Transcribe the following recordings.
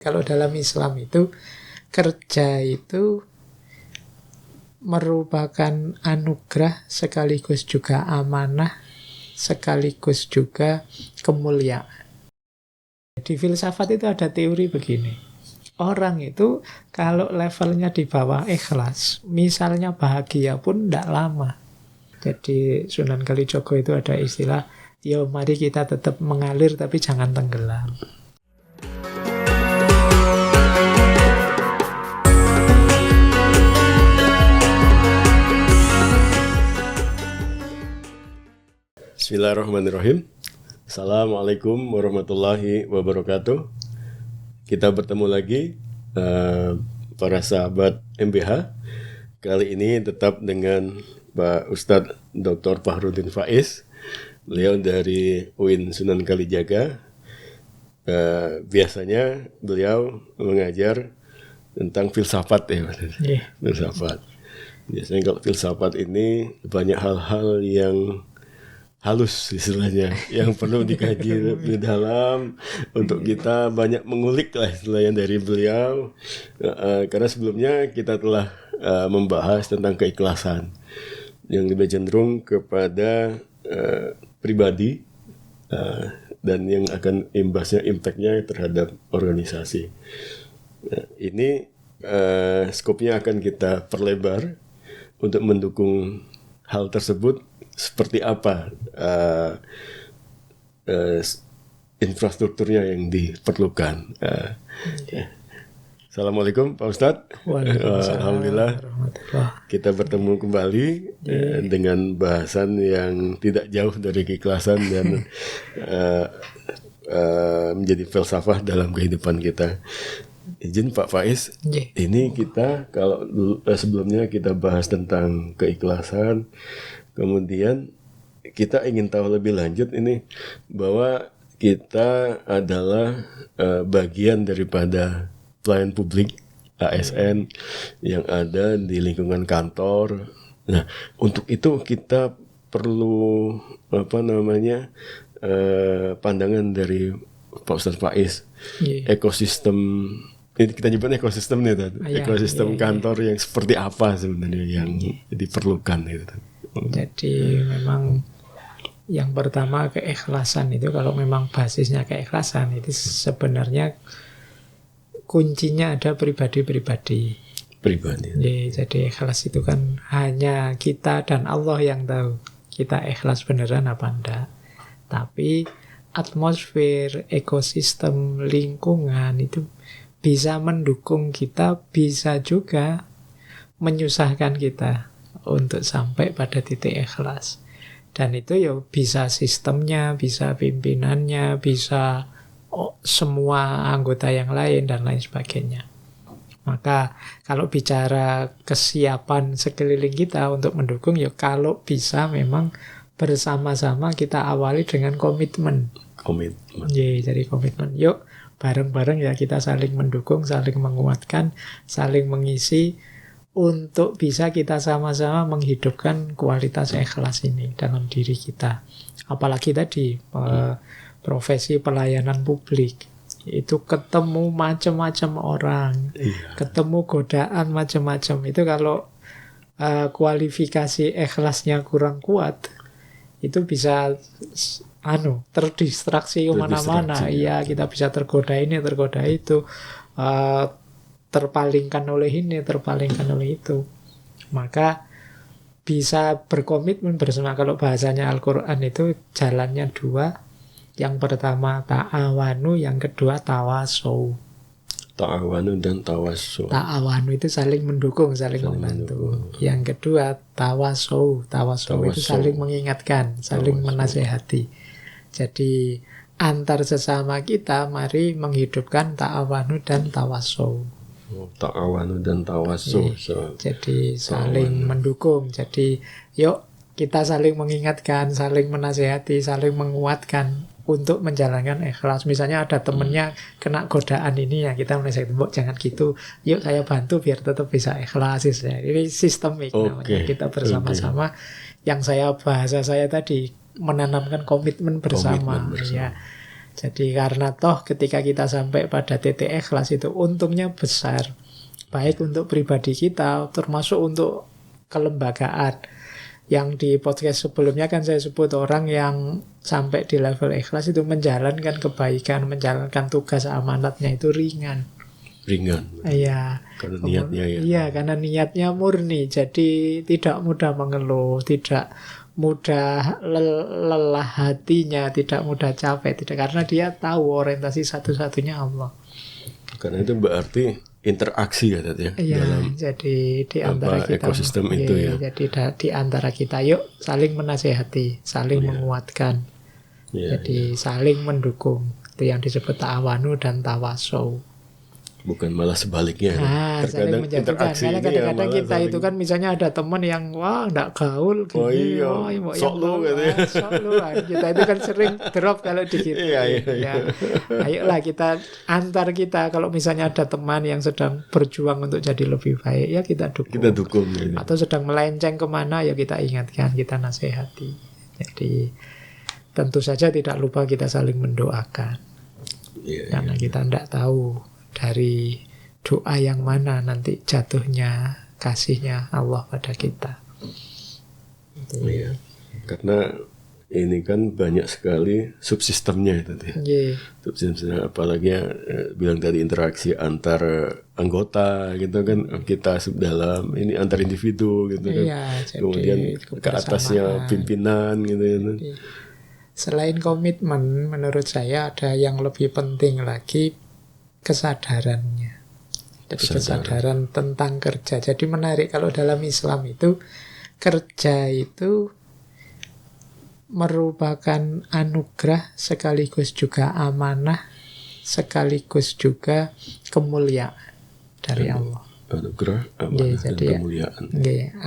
Kalau dalam Islam itu kerja itu merupakan anugerah sekaligus juga amanah, sekaligus juga kemuliaan. Di filsafat itu ada teori begini. Orang itu kalau levelnya di bawah ikhlas, misalnya bahagia pun tidak lama. Jadi Sunan Kalijogo itu ada istilah, ya mari kita tetap mengalir tapi jangan tenggelam. Bismillahirrahmanirrahim. Assalamualaikum warahmatullahi wabarakatuh. Kita bertemu lagi para sahabat MBH. Kali ini tetap dengan Pak Ustadz Dr. Fahrudin Faiz. Beliau dari UIN Sunan Kalijaga. Biasanya beliau mengajar tentang filsafat ya. Yeah. Filsafat. Biasanya kalau filsafat ini banyak hal-hal yang halus istilahnya yang perlu dikaji lebih dalam untuk kita banyak mengulik lah istilahnya dari beliau, karena sebelumnya kita telah membahas tentang keikhlasan yang lebih cenderung kepada pribadi dan yang akan imbasnya, impactnya terhadap organisasi. Ini skopnya akan kita perlebar untuk mendukung hal tersebut. Seperti apa infrastrukturnya yang diperlukan. Assalamualaikum Pak Ustadz. Alhamdulillah kita bertemu kembali dengan bahasan yang tidak jauh dari keikhlasan dan menjadi filsafah dalam kehidupan kita. Izin Pak Faiz, ini kita kalau sebelumnya kita bahas tentang keikhlasan. Kemudian kita ingin tahu lebih lanjut ini bahwa kita adalah bagian daripada pelayan publik ASN yang ada di lingkungan kantor. Nah, untuk itu kita perlu pandangan dari Pak Ustadz Faiz. Ekosistem ini kita nyebut ekosistem nih, ekosistem kantor yang seperti apa sebenarnya yang diperlukan itu. Jadi memang yang pertama keikhlasan itu, kalau memang basisnya keikhlasan itu sebenarnya kuncinya ada pribadi. Jadi ikhlas itu kan hanya kita dan Allah yang tahu kita ikhlas beneran apa enggak. Tapi atmosfer, ekosistem, lingkungan itu bisa mendukung kita, bisa juga menyusahkan kita untuk sampai pada titik ikhlas. Dan itu ya bisa sistemnya, bisa pimpinannya, bisa semua anggota yang lain dan lain sebagainya. Maka kalau bicara kesiapan sekeliling kita untuk mendukung, ya kalau bisa memang bersama-sama kita awali dengan komitmen. Jadi komitmen. Yuk bareng-bareng ya kita saling mendukung, saling menguatkan, saling mengisi untuk bisa kita sama-sama menghidupkan kualitas ikhlas ini dalam diri kita. Apalagi tadi profesi pelayanan publik itu ketemu macam-macam orang, ketemu godaan macam-macam. Itu kalau kualifikasi ikhlasnya kurang kuat, itu bisa terdistraksi kemana-mana. Iya, kita bisa tergoda ini, tergoda itu, terpalingkan oleh ini, terpalingkan oleh itu. Maka bisa berkomitmen bersama. Kalau bahasanya Al-Quran itu jalannya dua. Yang pertama ta'awanu, yang kedua tawasau. Ta'awanu dan tawasau. Ta'awanu itu saling mendukung, saling membantu. Yang kedua tawasau. Tawasau itu saling mengingatkan, saling menasehati. Jadi antar sesama kita mari menghidupkan ta'awanu dan tawasau. Ta'awanu dan tawasau. Jadi saling mendukung. Jadi yuk kita saling mengingatkan, saling menasehati, saling menguatkan untuk menjalankan ikhlas. Misalnya ada temennya kena godaan ini, ya kita menasehati, jangan gitu, yuk saya bantu biar tetap bisa ikhlas. Ini sistemik namanya, kita bersama-sama. Yang bahasa saya tadi menanamkan komitmen bersama. Ya. Jadi karena toh ketika kita sampai pada titik ikhlas itu untungnya besar. Baik untuk pribadi kita, termasuk untuk kelembagaan. Yang di podcast sebelumnya kan saya sebut orang yang sampai di level ikhlas itu menjalankan kebaikan, menjalankan tugas amanatnya itu ringan. Iya. Karena niatnya ya. Iya, karena niatnya murni. Jadi tidak mudah mengeluh, tidak mudah lelah hatinya, tidak mudah capek, tidak, karena dia tahu orientasi satu-satunya Allah. Karena itu berarti interaksi ya tadi ya. Iya, dalam jadi di antara kita ekosistem itu ya. Jadi di antara kita yuk saling menasehati, saling menguatkan. Jadi saling mendukung. Itu yang disebut ta'awanu dan tawasau. Bukan malah sebaliknya. Nah, saling menjatuhkan. Karena kadang-kadang kita itu kan misalnya ada teman yang wah nggak gaul gini, sok lu katanya. Sok lu. Kita itu kan sering drop kalau dikit. Ya. Ayolah kita antar kita, kalau misalnya ada teman yang sedang berjuang untuk jadi lebih baik, ya kita dukung. Kita dukung. Atau sedang melenceng kemana, ya kita ingatkan, kita nasihati. Jadi tentu saja tidak lupa kita saling mendoakan. Karena kita tidak tahu dari doa yang mana nanti jatuhnya kasihnya Allah pada kita. Iya. Karena ini kan banyak sekali subsistemnya itu. Subsistemnya, apalagi bilang tadi interaksi antar anggota gitu kan, kita dalam ini antar individu gitu kan. Kemudian ke atasnya pimpinan gitu. Selain komitmen, menurut saya ada yang lebih penting lagi, kesadarannya. Jadi kesadaran tentang kerja. Jadi menarik kalau dalam Islam itu kerja itu merupakan anugerah sekaligus juga amanah sekaligus juga kemuliaan dari Allah. Anugerah, amanah dan kemuliaan.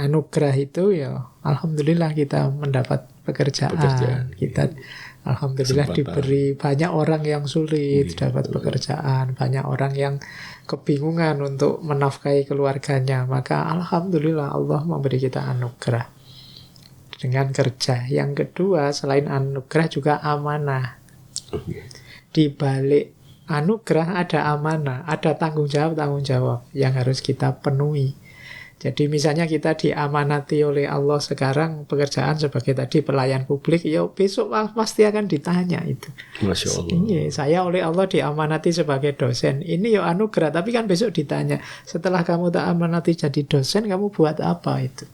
Anugerah itu ya alhamdulillah kita mendapat pekerjaan. Kita alhamdulillah diberi banyak orang yang sulit dapat pekerjaan, banyak orang yang kebingungan untuk menafkahi keluarganya. Maka alhamdulillah Allah memberi kita anugerah dengan kerja. Yang kedua, selain anugerah juga amanah. Di balik anugerah ada amanah, ada tanggung jawab yang harus kita penuhi. Jadi misalnya kita diamanati oleh Allah sekarang pekerjaan sebagai tadi pelayan publik, ya besok pasti akan ditanya itu. Masya Allah. Ini, saya oleh Allah diamanati sebagai dosen. Ini ya anugerah, tapi kan besok ditanya. Setelah kamu tak amanati jadi dosen, kamu buat apa itu?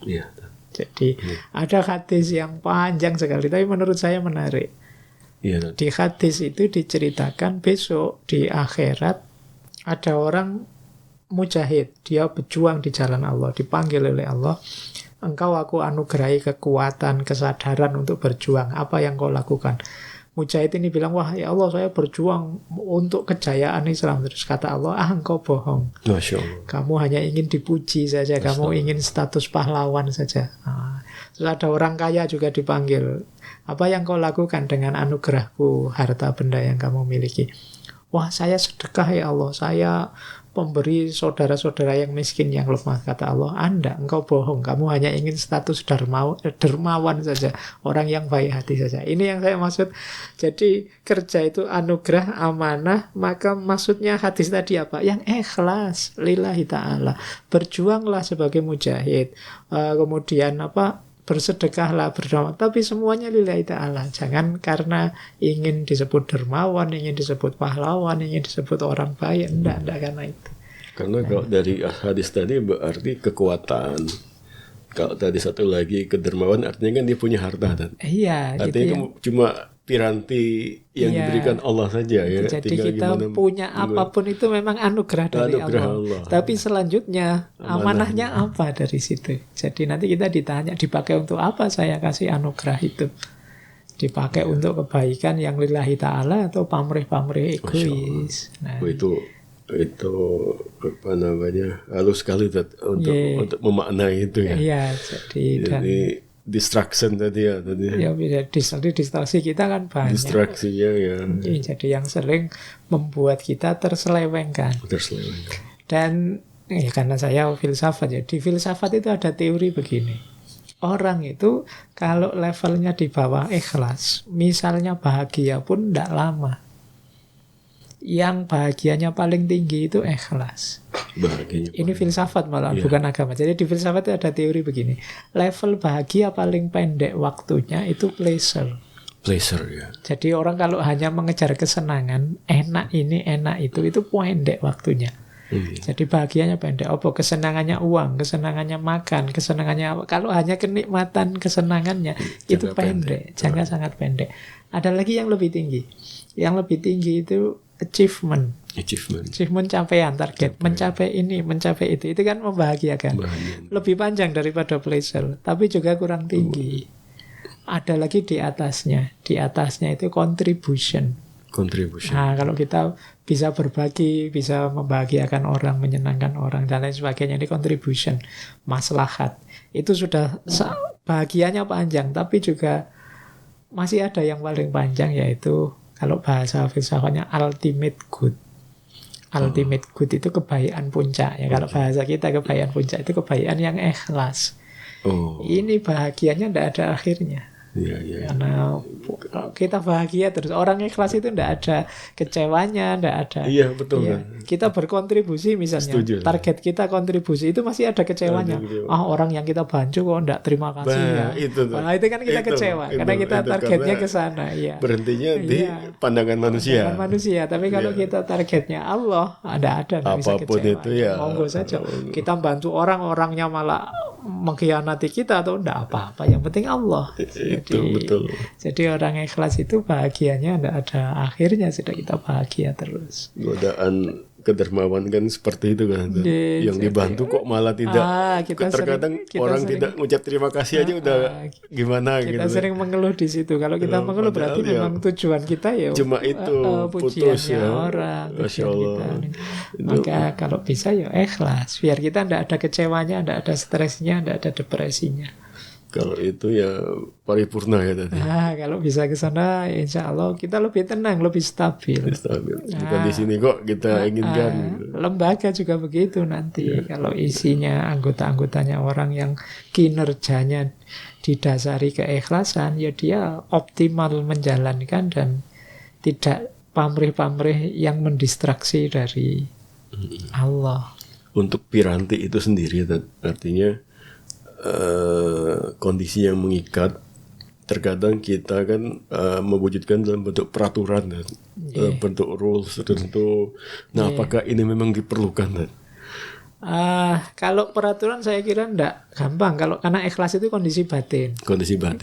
Iya. Jadi ada hadis yang panjang sekali, tapi menurut saya menarik. Iya. Di hadis itu diceritakan besok di akhirat ada orang mujahid, dia berjuang di jalan Allah, dipanggil oleh Allah, engkau aku anugerahi kekuatan, kesadaran untuk berjuang, apa yang kau lakukan? Mujahid ini bilang, wah ya Allah saya berjuang untuk kejayaan Islam. Terus kata Allah, engkau bohong. Masya Allah. Kamu hanya ingin dipuji saja, kamu ingin status pahlawan saja. Terus ada orang kaya juga dipanggil, apa yang kau lakukan dengan anugerahku, harta benda yang kamu miliki? Wah saya sedekah ya Allah, saya pemberi saudara-saudara yang miskin, yang lemah. Kata Allah, Anda, engkau bohong. Kamu hanya ingin status dermawan saja, orang yang baik hati saja. Ini yang saya maksud. Jadi kerja itu anugerah, amanah. Maka maksudnya hadis tadi apa? Yang ikhlas, lillahi ta'ala. Berjuanglah sebagai mujahid. Kemudian apa? Bersedekahlah, berdoa, tapi semuanya lillahi ta'ala. Jangan karena ingin disebut dermawan, ingin disebut pahlawan, ingin disebut orang baik. Enggak karena itu. Karena kalau dari hadis tadi berarti kekuatan. Kalau tadi satu lagi kedermawan, artinya kan dia punya harta. Iya. Artinya gitu cuma piranti yang diberikan Allah saja ya. Jadi kita punya apapun itu memang anugerah dari Allah. Tapi selanjutnya amanahnya apa dari situ? Jadi nanti kita ditanya, dipakai untuk apa saya kasih anugerah itu? Dipakai untuk kebaikan yang lillahi ta'ala atau pamrih-pamrih egois. Nah, itu apa namanya, halus sekali untuk memaknai itu ya. Iya, jadi distraction tadi ya. Ya bisa distraksi kita kan banyak. Distraksinya ya. Jadi yang sering membuat kita terselewengkan. Dan karena saya filsafat ya, di filsafat itu ada teori begini. orang itu kalau levelnya di bawah ikhlas, misalnya bahagia pun tidak lama. Yang bahagianya paling tinggi itu ikhlas. Bahagianya Ini filsafat malah, bukan agama. Jadi di filsafat itu ada teori begini. Level bahagia paling pendek waktunya itu pleasure. Pleasure ya. Jadi orang kalau hanya mengejar kesenangan, enak ini, enak itu pendek waktunya. Jadi bahagianya pendek. Apa kesenangannya uang, kesenangannya makan, kesenangannya apa. Kalau hanya kenikmatan kesenangannya itu pendek, jangka sangat pendek. Ada lagi yang lebih tinggi. Yang lebih tinggi itu achievement, capaian, target, mencapai ini, mencapai itu kan membahagiakan. Lebih panjang daripada pleasure, tapi juga kurang tinggi. Ada lagi di atasnya itu contribution. Nah, kalau kita bisa berbagi, bisa membahagiakan orang, menyenangkan orang dan lain sebagainya, ini contribution, maslahat. Itu sudah bahagianya panjang, tapi juga masih ada yang paling panjang, yaitu kalau bahasa filsafatnya ultimate good. Ultimate good itu kebaikan puncak ya. Kalau bahasa kita kebaikan puncak itu kebaikan yang ikhlas. Ini bahagianya tidak ada akhirnya. Karena kita bahagia terus. Orang ikhlas itu tidak ada kecewanya, tidak ada. Iya betul kan. Kita berkontribusi misalnya. Setuju. Target kita kontribusi itu masih ada kecewanya. Orang yang kita bantu kok tidak terima kasih ya. Itu kan kita kecewa karena kita targetnya ke sana. Ya. Berhentinya di pandangan manusia. Tapi kalau kita targetnya Allah, ada apapun bisa itu ya. Monggo saja. Kita bantu orang-orangnya malah mengkhianati kita atau tidak apa-apa. Yang penting Allah. Betul. Jadi orang ikhlas itu bahagianya tidak ada akhirnya, sudah kita bahagia terus. Godaan kedermawan kan seperti itu kan. Yang dibantu kok malah tidak. Terkadang orang tidak ngucap terima kasih aja udah gimana kita gitu. Kita sering mengeluh di situ. Kalau kita mengeluh berarti memang tujuan kita ya cuma itu putus ya. Orang, Masya Allah. Maka kalau bisa ya ikhlas. Biar kita tidak ada kecewanya, tidak ada stresnya, tidak ada depresinya. Kalau itu ya paripurna ya tadi. Kalau bisa ke sana, insya Allah kita lebih tenang, lebih stabil. Bukan di sini kok kita inginkan. Lembaga juga begitu nanti. Kalau isinya anggota-anggotanya orang yang kinerjanya didasari keikhlasan, ya dia optimal menjalankan dan tidak pamrih-pamrih yang mendistraksi dari Allah. Untuk piranti itu sendiri artinya kondisi yang mengikat, terkadang kita kan mewujudkan dalam bentuk peraturan dan bentuk rules tertentu. Nah, apakah ini memang diperlukan? Kalau peraturan saya kira enggak gampang. Karena ikhlas itu kondisi batin.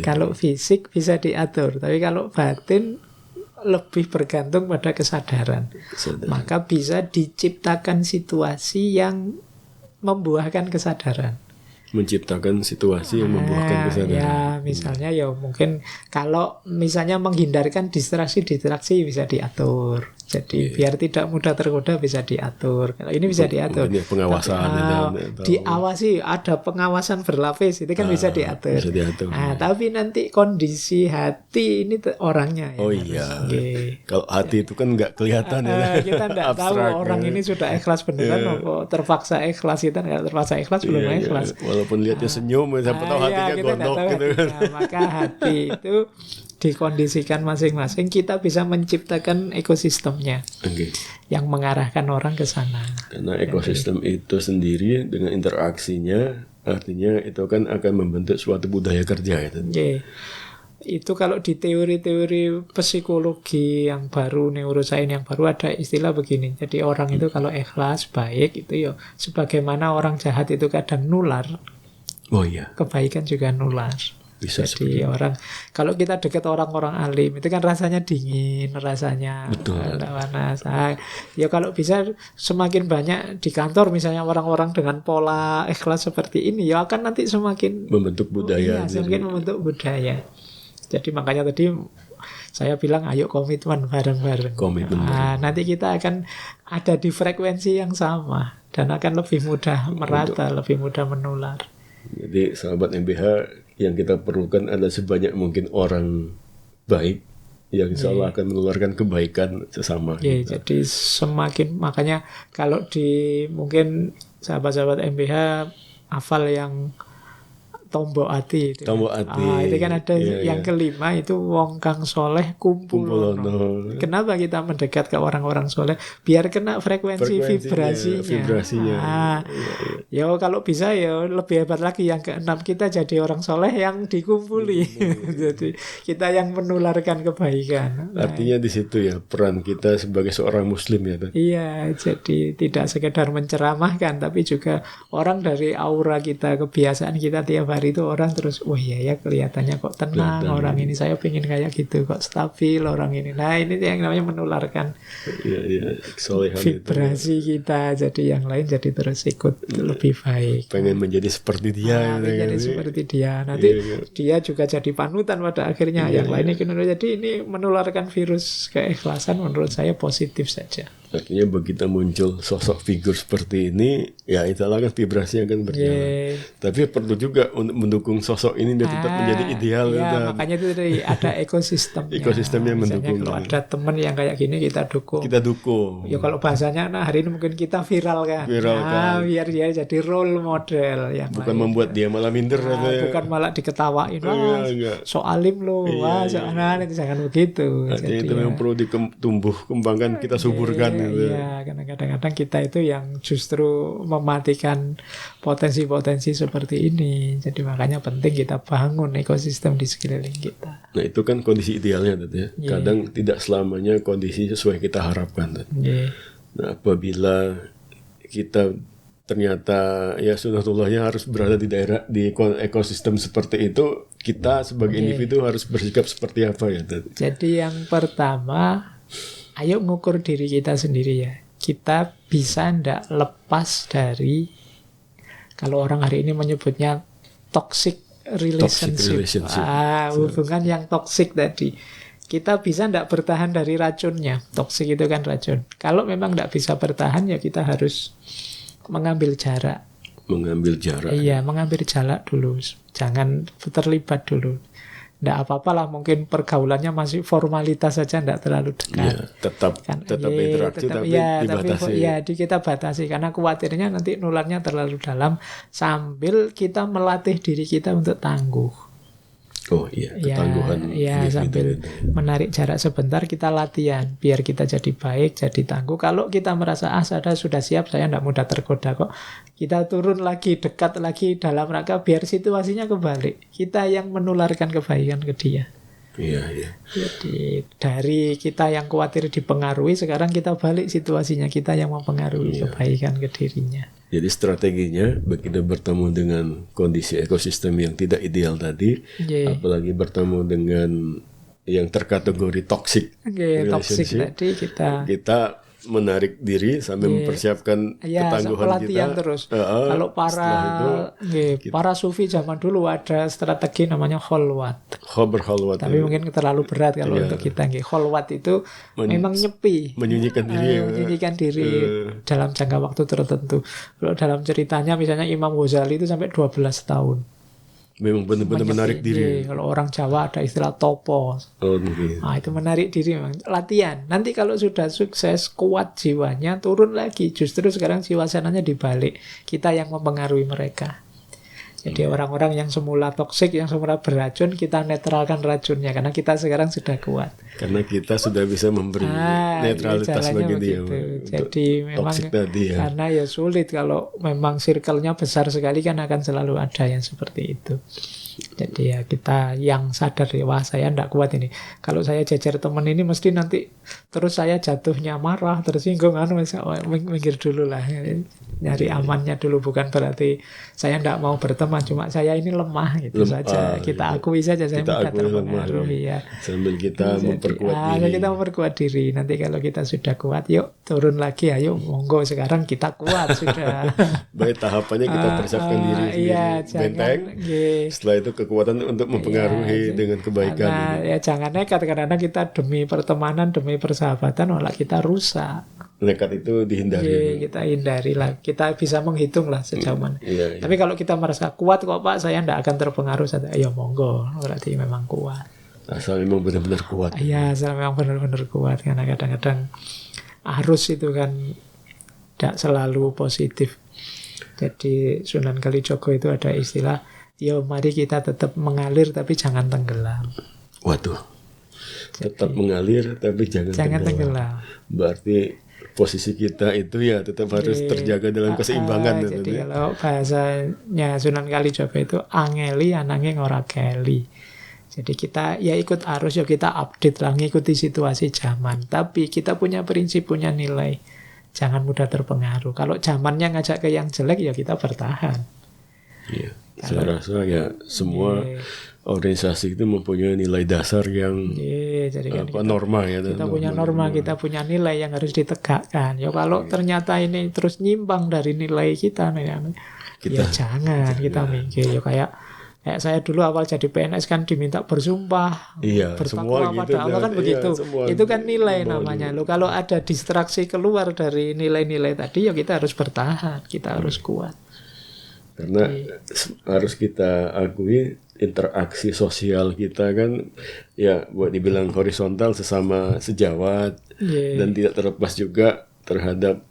Kalau fisik bisa diatur, tapi kalau batin lebih bergantung pada kesadaran. Maka bisa diciptakan situasi yang membuahkan kesadaran. Menciptakan situasi yang membuahkan kesadaran. Ya, misalnya ya mungkin kalau misalnya menghindarkan distraksi bisa diatur. Jadi biar tidak mudah tergoda bisa diatur. Kalau ini bisa diatur. Pengawasan. Diawasi, ada pengawasan berlapis, itu kan bisa diatur. Tapi nanti kondisi hati ini orangnya. Kalau hati itu kan nggak kelihatan ya. Kita nggak tahu orang ini sudah ikhlas beneran atau terpaksa ikhlas. Kita nggak terpaksa ikhlas belum ikhlas. Walaupun lihatnya senyum, siapa tahu hatinya gondok gitu kan. Maka hati itu dikondisikan masing-masing, kita bisa menciptakan ekosistemnya yang mengarahkan orang ke sana. Karena ekosistem itu sendiri dengan interaksinya, artinya itu kan akan membentuk suatu budaya kerja itu. Itu kalau di teori-teori psikologi yang baru, neuroscience yang baru ada istilah begini. Jadi orang itu kalau ikhlas, baik itu ya sebagaimana orang jahat itu kadang nular. Kebaikan juga nular. Jadi orang, kalau kita dekat orang-orang alim itu kan rasanya dingin, rasanya panas. Ya kalau bisa semakin banyak di kantor misalnya orang-orang dengan pola ikhlas seperti ini, ya akan nanti semakin membentuk budaya. Semakin membentuk budaya. Jadi makanya tadi saya bilang ayo komitmen bareng-bareng. Nanti kita akan ada di frekuensi yang sama dan akan lebih mudah merata, lebih mudah menular. Jadi sahabat MBH, yang kita perlukan adalah sebanyak mungkin orang baik yang insya Allah akan menularkan kebaikan sesama. Jadi semakin, makanya kalau di mungkin sahabat-sahabat MBH hafal yang tombok ati itu. Tombok ati. Itu kan ada Iya, yang kelima itu wong kang soleh kumpulono. Kenapa kita mendekat ke orang-orang soleh? Biar kena frekuensi vibrasinya. Ya kalau bisa ya lebih hebat lagi yang keenam, kita jadi orang soleh yang dikumpuli. Jadi kita yang menularkan kebaikan. Artinya di situ ya peran kita sebagai seorang muslim ya. Iya, jadi tidak sekedar menceramahkan, tapi juga orang dari aura kita, kebiasaan kita tiap hari itu orang terus, wah iya ya kelihatannya kok tenang orang ini, saya pengen kayak gitu, kok stabil orang ini. Nah ini yang namanya menularkan vibrasi kita, jadi yang lain jadi terus ikut lebih baik. Pengen menjadi seperti dia. Menjadi seperti dia. Nanti dia juga jadi panutan pada akhirnya. Yang lainnya jadi ini menularkan virus keikhlasan menurut saya positif saja. Artinya begitu muncul sosok figur seperti ini, ya itulah kan vibrasi akan berjalan. Tapi perlu juga untuk mendukung sosok ini dia tetap menjadi ideal. Ya, makanya itu ada ekosistemnya. Ekosistemnya mendukung. Kalau ada teman yang kayak gini kita dukung. Kita dukung. Ya kalau bahasanya, nah hari ini mungkin kita viral kan. Biar dia jadi role model yang bukan lain. Membuat dia malah minder. Bukan malah diketawain. So alim loh. Soalnya jangan begitu. Artinya itu memang perlu ditumbuh kembangkan, kita suburkan. Iya, karena kadang-kadang kita itu yang justru mematikan potensi-potensi seperti ini. Jadi makanya penting kita bangun ekosistem di sekeliling kita. Nah itu kan kondisi idealnya ya. Kadang tidak selamanya kondisi sesuai kita harapkan. Nah apabila kita ternyata ya sunatullahnya harus berada di ekosistem seperti itu, kita sebagai individu harus bersikap seperti apa ya? Jadi yang pertama, ayo ngukur diri kita sendiri ya. Kita bisa ndak lepas dari, kalau orang hari ini menyebutnya toxic relationship. Hubungan yang toxic tadi. Kita bisa ndak bertahan dari racunnya. Toxic itu kan racun. Kalau memang ndak bisa bertahan ya kita harus mengambil jarak. Iya, mengambil jarak dulu. Jangan terlibat dulu. Nggak apa-apa lah, mungkin pergaulannya masih formalitas saja, nggak terlalu dekat. Ya, tetap interaksi tapi dibatasi. Tapi kita batasi karena khawatirnya nanti nularnya terlalu dalam sambil kita melatih diri kita untuk tangguh. Oh iya, ketangguhan. Ya, sambil menarik jarak sebentar kita latihan biar kita jadi baik, jadi tangguh. Kalau kita merasa saya sudah siap, saya tidak mudah tergoda kok. Kita turun lagi, dekat lagi dalam rangka biar situasinya kebalik. Kita yang menularkan kebaikan ke dia. Iya. Jadi dari kita yang khawatir dipengaruhi, sekarang kita balik situasinya, kita yang mempengaruhi kebaikan ke dirinya. Jadi strateginya begitu bertemu dengan kondisi ekosistem yang tidak ideal tadi, apalagi bertemu dengan yang terkategori toxic relationship, tadi kita menarik diri sambil mempersiapkan ketangguhan pelatihan kita terus. Kalau para sufi zaman dulu ada strategi namanya kholwat. Tapi mungkin terlalu berat kalau untuk kita. Kholwat itu memang nyepi, menyunyikan diri dalam jangka waktu tertentu. Kalau dalam ceritanya misalnya Imam Ghazali itu sampai 12 tahun. Memang benar-benar menarik diri. Kalau orang Jawa ada istilah topo. Nah, itu menarik diri memang. Latihan. Nanti kalau sudah sukses, kuat jiwanya, turun lagi. Justru sekarang jiwa sananya dibalik. Kita yang mempengaruhi mereka. Jadi orang-orang yang semula toksik, yang semula beracun, kita netralkan racunnya. Karena kita sekarang sudah kuat. Karena kita sudah bisa memberi netralitas bagi dia. Jadi memang karena ya sulit kalau memang circle-nya besar sekali kan akan selalu ada yang seperti itu. Jadi ya kita yang sadar ya, wah saya tidak kuat ini. Kalau saya jejer teman ini mesti nanti terus saya jatuhnya marah, tersinggung, minggir dulu lah. Nyari amannya dulu, bukan berarti saya tidak mau berteman, cuma saya ini lemah gitu saja. Kita akui saja saya mudah terpengaruh ya. Sambil kita memperkuat diri. Kita memperkuat diri. Nanti kalau kita sudah kuat, yuk turun lagi, ayo monggo sekarang kita kuat sudah. Baik, tahapannya kita persiapkan diri sendiri. Benteng. Setelah itu kekuatan untuk mempengaruhi dengan kebaikan. Ya jangan nekat, karena kita demi pertemanan, demi persahabatan malah kita rusak. Nekat itu dihindari. Kita hindari lah. Kita bisa menghitung lah sejauh mana. Tapi kalau kita merasa kuat kok Pak, saya tidak akan terpengaruh. Ya monggo, berarti memang kuat. Asal memang benar-benar kuat. Iya, asal memang benar-benar kuat. Karena kadang-kadang arus itu kan tidak selalu positif. Jadi Sunan Kalijogo itu ada istilah, yo mari kita tetap mengalir tapi jangan tenggelam. Waduh. Tetap mengalir tapi jangan tenggelam. Berarti posisi kita itu ya tetap harus terjaga dalam keseimbangan. Jadi kalau bahasanya Sunan Kalijaga itu angeli ananging ora keli. Jadi kita ya ikut arus, ya kita update lah, ngikuti situasi zaman. Tapi kita punya prinsip, punya nilai. Jangan mudah terpengaruh. Kalau zamannya ngajak ke yang jelek, ya kita bertahan. Iya, saya rasa ya semua organisasi itu mempunyai nilai dasar yang jadi kan norma ya. Kita punya norma, kita punya nilai yang harus ditegakkan. Ya kalau ternyata ini terus nyimpang dari nilai kita ya jangan kita mikir. Ya kayak saya dulu awal jadi PNS kan diminta bersumpah, bertakwa pada Allah kan begitu. Itu kan nilai namanya. Loh, kalau ada distraksi keluar dari nilai-nilai tadi, ya kita harus bertahan, kita harus kuat. Karena harus kita akui interaksi sosial kita kan ya buat dibilang horizontal sesama sejawat dan tidak terlepas juga terhadap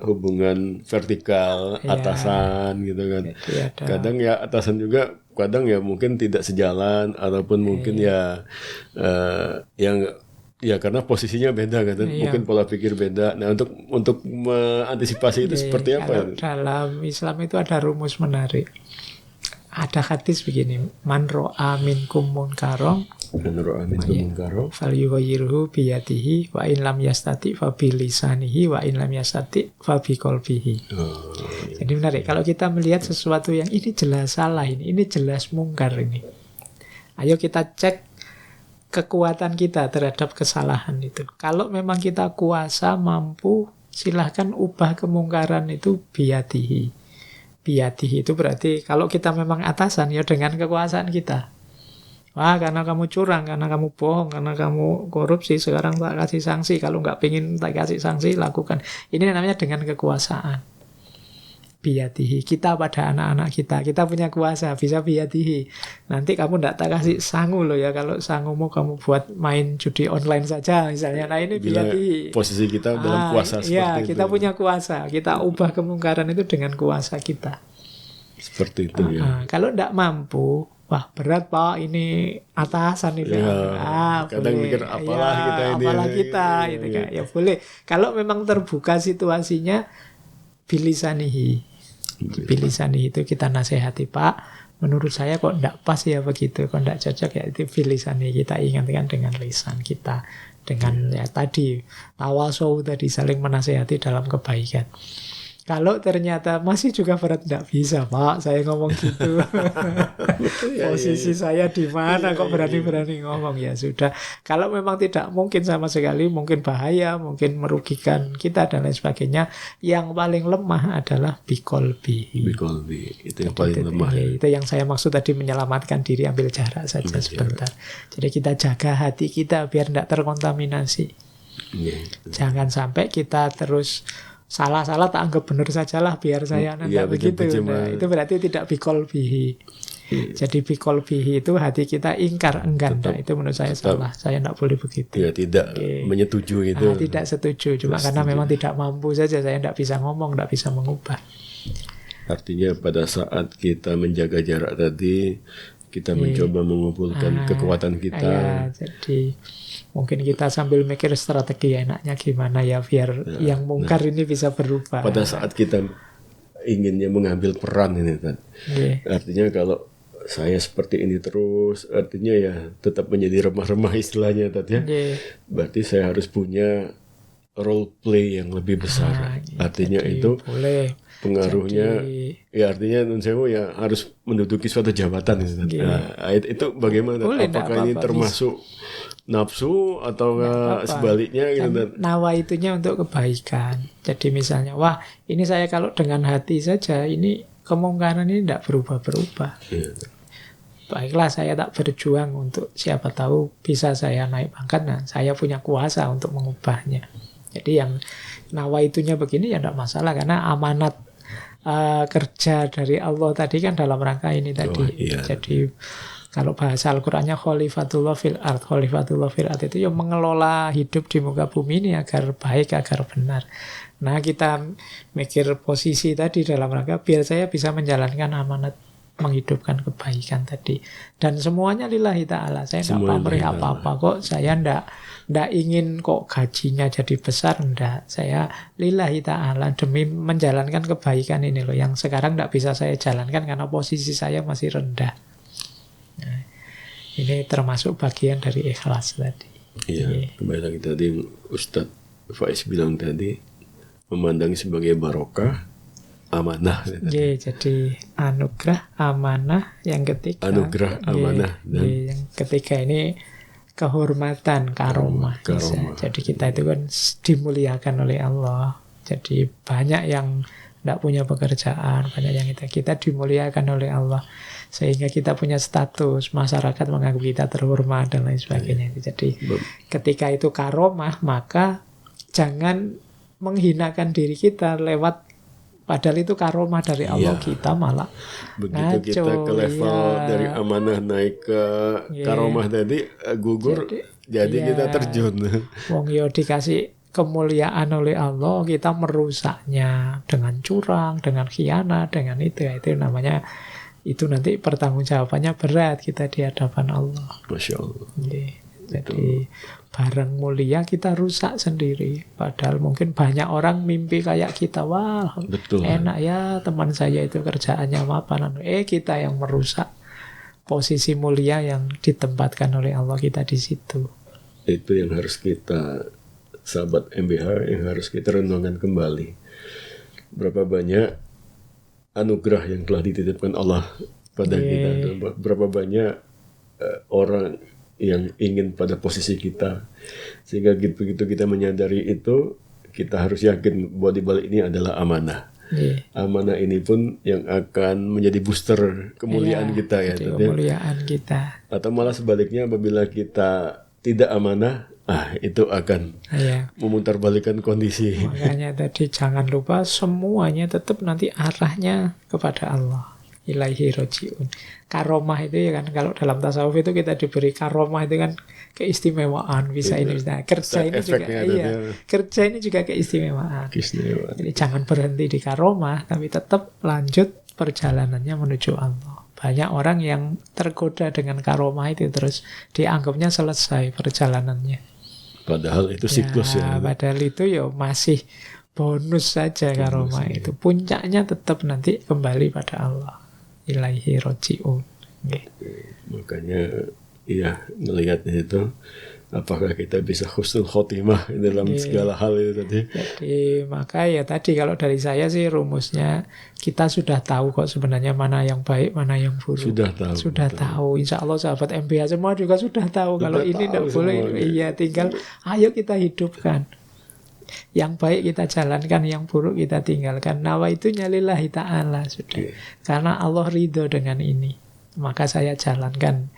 hubungan vertikal atasan gitu kan. Kadang ya atasan juga kadang ya mungkin tidak sejalan ataupun mungkin yang ya karena posisinya beda kan, mungkin pola pikir beda. Nah untuk mengantisipasi itu seperti apa? Dalam Islam itu ada rumus menarik. Ada hadis begini, man ro'a minkum munkaron falyughayyirhu biyadihi wa in lam yastati fa bilisanihi wa in lam yastati fa biqalbihi. Jadi menarik, kalau kita melihat sesuatu yang ini jelas salah, ini jelas mungkar ini. Ayo kita cek kekuatan kita terhadap kesalahan itu. Kalau memang kita kuasa, mampu, silahkan ubah kemungkaran itu biyadihi. Biyadihi itu berarti kalau kita memang atasan, ya dengan kekuasaan kita. Wah, karena kamu curang, karena kamu bohong, karena kamu korupsi, sekarang tak kasih sanksi. Kalau nggak pengen tak kasih sanksi, lakukan. Ini namanya dengan kekuasaan. Biyadihi. Kita pada anak-anak kita punya kuasa, bisa biyadihi. Nanti kamu nggak tak kasih sangu loh ya, kalau sangumu kamu buat main judi online saja misalnya. Nah ini biyadihi. Posisi kita dalam kuasa seperti itu. Kita punya kuasa, kita ubah kemungkaran itu dengan kuasa kita. Seperti itu ya. Kalau nggak mampu, wah berat Pak, ini atasan ini. Kadang boleh. mikir apalah kita ini. Apalah kita, gitu kan. Ya boleh. Kalau memang terbuka situasinya, bilisanihi. Bilisanihi itu kita nasihati, Pak, menurut saya kok enggak pas ya begitu, kok enggak cocok ya, itu bilisanihi, kita ingatkan dengan lisan kita, dengan ya tadi tawasau tadi, saling menasihati dalam kebaikan. Kalau ternyata masih juga berat, enggak bisa Pak saya ngomong gitu. Posisi saya di mana kok berani-berani ngomong, ya sudah. Kalau memang tidak mungkin sama sekali, mungkin bahaya, mungkin merugikan kita dan lain sebagainya, yang paling lemah adalah biqalbihi. Itu yang paling lemah. Itu yang saya maksud tadi, menyelamatkan diri, ambil jarak saja sebentar. Jadi kita jaga hati kita biar tidak terkontaminasi. Jangan sampai kita terus salah-salah tak anggap benar sajalah, biar saya tidak begitu. Nah, itu berarti tidak biqalbihi. Jadi biqalbihi itu hati kita ingkar, enggan. Nah, itu menurut saya salah. Saya tidak boleh begitu. Ya, tidak menyetujui itu. Tidak setuju. Cuma karena memang tidak mampu saja, saya tidak bisa ngomong, tidak bisa mengubah. Artinya pada saat kita menjaga jarak tadi, kita mencoba mengumpulkan kekuatan kita. Jadi mungkin kita sambil mikir strategi enaknya gimana ya biar yang mungkar ini bisa berubah. Pada saat kita inginnya mengambil peran ini kan, artinya kalau saya seperti ini terus, artinya ya tetap menjadi remah-remah istilahnya tadi ya. Berarti saya harus punya role play yang lebih besar. Artinya itu boleh. Pengaruhnya ya artinya nun sewu ya harus menduduki suatu jabatan itu bagaimana? Boleh, apakah ini termasuk nafsu atau sebaliknya gitu? Nawa itunya untuk kebaikan. Jadi misalnya, wah ini saya kalau dengan hati saja, ini kemungkaran ini tidak berubah-berubah. Baiklah, saya tak berjuang untuk siapa tahu bisa saya naik pangkat. Nah, saya punya kuasa untuk mengubahnya. Jadi yang nawa itunya begini ya tidak masalah, karena amanat kerja dari Allah tadi kan dalam rangka ini tadi. Jadi kalau bahasa Al-Qur'annya khalifatullah fil ard, khalifatullah fil ard itu yang mengelola hidup di muka bumi ini agar baik, agar benar. Nah, kita mikir posisi tadi dalam rangka biar saya bisa menjalankan amanat menghidupkan kebaikan tadi. Dan semuanya lillahi ta'ala. Saya nggak pamrih apa-apa kok. Saya ndak ingin kok gajinya jadi besar, ndak. Saya lillahi ta'ala demi menjalankan kebaikan ini loh, yang sekarang ndak bisa saya jalankan karena posisi saya masih rendah. Nah, ini termasuk bagian dari ikhlas tadi. Iya, kembali lagi tadi Ustadz Faiz bilang tadi, memandangi sebagai barokah, amanah. Jadi anugerah, amanah, yang ketiga. Anugerah, amanah, dan yang ketiga ini kehormatan, karomah. Jadi kita itu kan dimuliakan oleh Allah. Jadi banyak yang tidak punya pekerjaan, banyak yang kita dimuliakan oleh Allah. Sehingga kita punya status, masyarakat menganggap kita terhormat dan lain sebagainya. Jadi ketika itu karomah, maka jangan menghinakan diri kita lewat, padahal itu karomah dari Allah, kita malah begitu kita ke level dari amanah naik ke karomah tadi gugur, jadi kita terjun. Wong yo dikasih kemuliaan oleh Allah, kita merusaknya dengan curang, dengan khianat, dengan itu namanya, itu nanti pertanggungjawabannya berat kita di hadapan Allah. Masya Allah. Jadi barang mulia kita rusak sendiri. Padahal mungkin banyak orang mimpi kayak kita. Wah, betul, enak ya teman saya itu kerjaannya mapan. Kita yang merusak posisi mulia yang ditempatkan oleh Allah kita di situ. Itu yang harus kita, sahabat MBH, yang harus kita renungkan kembali. Berapa banyak anugerah yang telah dititipkan Allah pada kita. Berapa banyak orang yang ingin pada posisi kita, sehingga begitu kita menyadari itu, kita harus yakin bahwa di balik ini adalah amanah. Amanah ini pun yang akan menjadi booster kemuliaan kita ya. Kemuliaan kita. Atau malah sebaliknya, apabila kita tidak amanah, itu akan memutarbalikkan kondisi. Makanya tadi jangan lupa semuanya tetap nanti arahnya kepada Allah. Ilaihi roji'un. Karomah itu ya kan, kalau dalam tasawuf itu kita diberi karomah itu kan keistimewaan, bisa ini bisa. Kerja ini juga kerja ini juga keistimewaan. Jadi jangan berhenti di karomah, tapi tetap lanjut perjalanannya menuju Allah. Banyak orang yang tergoda dengan karomah itu, terus dianggapnya selesai perjalanannya. Padahal itu siklus ya. Padahal itu masih bonus saja karomah itu. Puncaknya tetap nanti kembali pada Allah. Ilaihi roji'un. Makanya ngelihatnya itu, apakah kita bisa husnul khotimah dalam segala hal itu tadi. Jadi maka tadi kalau dari saya sih rumusnya, kita sudah tahu kok sebenarnya mana yang baik, mana yang buruk. Sudah tahu. Insya Allah sahabat MBH semua juga sudah tahu kalau ini tidak boleh. Tinggal ayo kita hidupkan. Yang baik kita jalankan, yang buruk kita tinggalkan. Nawaitunya lillahi ta'ala sudah. Karena Allah ridho dengan ini, maka saya jalankan.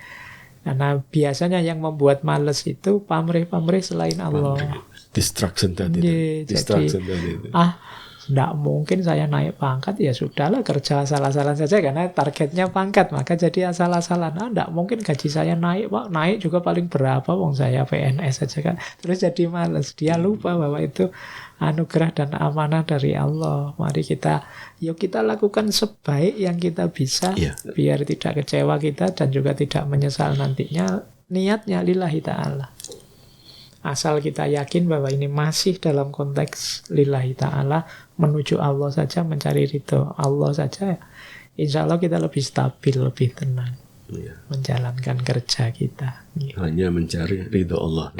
Karena biasanya yang membuat males itu pamrih-pamrih selain Allah. Distraction tadi. Tidak mungkin saya naik pangkat, ya sudahlah kerja asal-asalan saja karena targetnya pangkat, maka jadi asal-asalan. Tidak mungkin gaji saya naik, Pak. Naik juga paling berapa, wong saya PNS saja kan. Terus jadi males. Dia lupa bahwa itu anugerah dan amanah dari Allah. Mari kita lakukan sebaik yang kita bisa, biar tidak kecewa kita dan juga tidak menyesal nantinya. Niatnya lillahi ta'ala. Asal kita yakin bahwa ini masih dalam konteks lillahi ta'ala, menuju Allah saja, mencari ridho Allah saja, insya Allah kita lebih stabil, lebih tenang menjalankan kerja kita. Hanya mencari ridho Allah.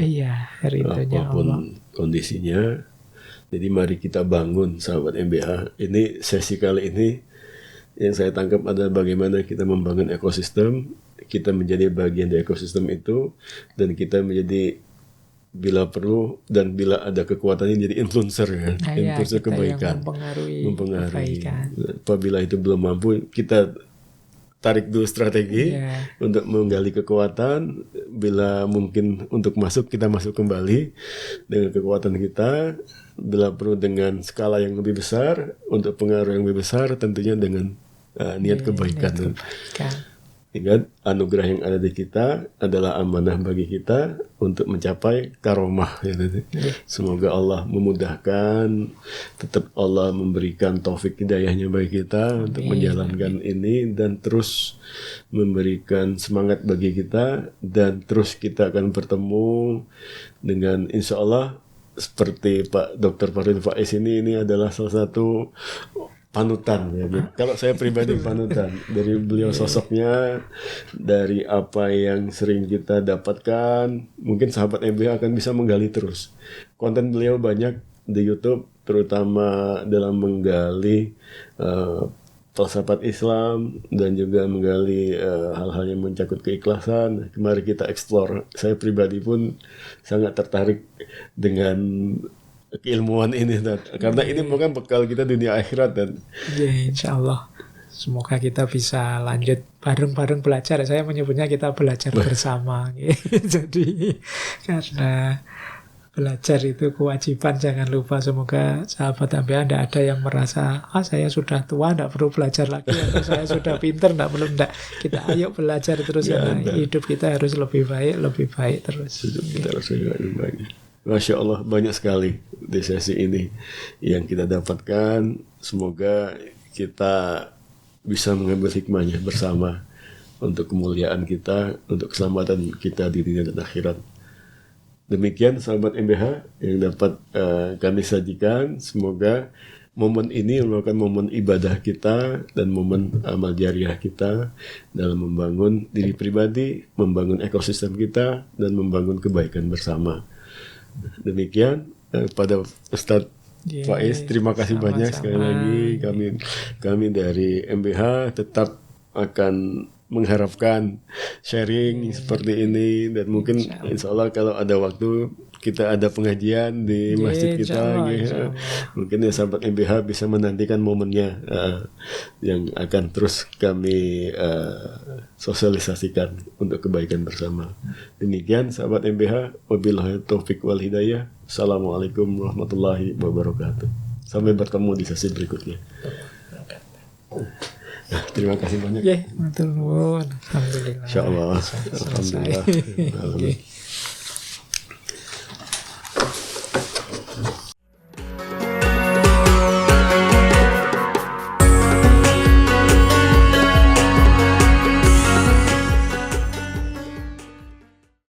Ridhonya apapun Allah. Kondisinya. Jadi mari kita bangun, sahabat MBH. Ini sesi kali ini yang saya tangkap adalah bagaimana kita membangun ekosistem, kita menjadi bagian dari ekosistem itu, dan kita menjadi, bila perlu dan bila ada kekuatan ini, jadi influencer kan, influencer kebaikan, mempengaruhi. Apabila itu belum mampu, kita tarik dulu strategi untuk menggali kekuatan. Bila mungkin untuk masuk, kita masuk kembali dengan kekuatan kita. Bila perlu dengan skala yang lebih besar, untuk pengaruh yang lebih besar, tentunya dengan niat kebaikan. Ingat, anugerah yang ada di kita adalah amanah bagi kita untuk mencapai karomah. Ya, semoga Allah memudahkan, tetap Allah memberikan taufik hidayahnya bagi kita untuk menjalankan ini, dan terus memberikan semangat bagi kita, dan terus kita akan bertemu dengan insya Allah seperti Pak Dr. Fardil Faiz ini adalah salah satu panutan ya. Kalau saya pribadi panutan dari beliau, sosoknya, dari apa yang sering kita dapatkan, mungkin sahabat MBH akan bisa menggali terus. Konten beliau banyak di YouTube, terutama dalam menggali falsafat Islam dan juga menggali hal-hal yang mencakup keikhlasan. Mari kita explore. Saya pribadi pun sangat tertarik dengan keilmuan ini, karena ini bukan bekal kita dunia akhirat. Dan insya Allah semoga kita bisa lanjut bareng-bareng belajar. Saya menyebutnya kita belajar bersama. Jadi karena belajar itu kewajiban, jangan lupa. Semoga sahabat MBH tidak ada yang merasa saya sudah tua, tidak perlu belajar lagi, atau saya sudah pinter, tidak perlu. Kita ayo belajar terus, karena hidup kita harus lebih baik terus. Hidup kita harus lebih baik. Masya Allah, banyak sekali di sesi ini yang kita dapatkan. Semoga kita bisa mengambil hikmahnya bersama untuk kemuliaan kita, untuk keselamatan kita di dunia dan akhirat. Demikian sahabat MBH yang dapat kami sajikan. Semoga momen ini merupakan momen ibadah kita dan momen amal jariah kita dalam membangun diri pribadi, membangun ekosistem kita, dan membangun kebaikan bersama. Demikian pada Ustadz Faiz, terima kasih banyak sekali lagi. Kami dari MBH tetap akan mengharapkan sharing seperti ini, dan mungkin insya Allah kalau ada waktu kita ada pengajian di masjid kita, mungkin ya sahabat MBH bisa menantikan momennya yang akan terus kami sosialisasikan untuk kebaikan bersama. Demikian sahabat MBH, wabillahi taufik wal hidayah. Assalamualaikum warahmatullahi wabarakatuh. Sampai bertemu di sesi berikutnya. Terima kasih banyak. Alhamdulillah. Insyaallah. Alhamdulillah.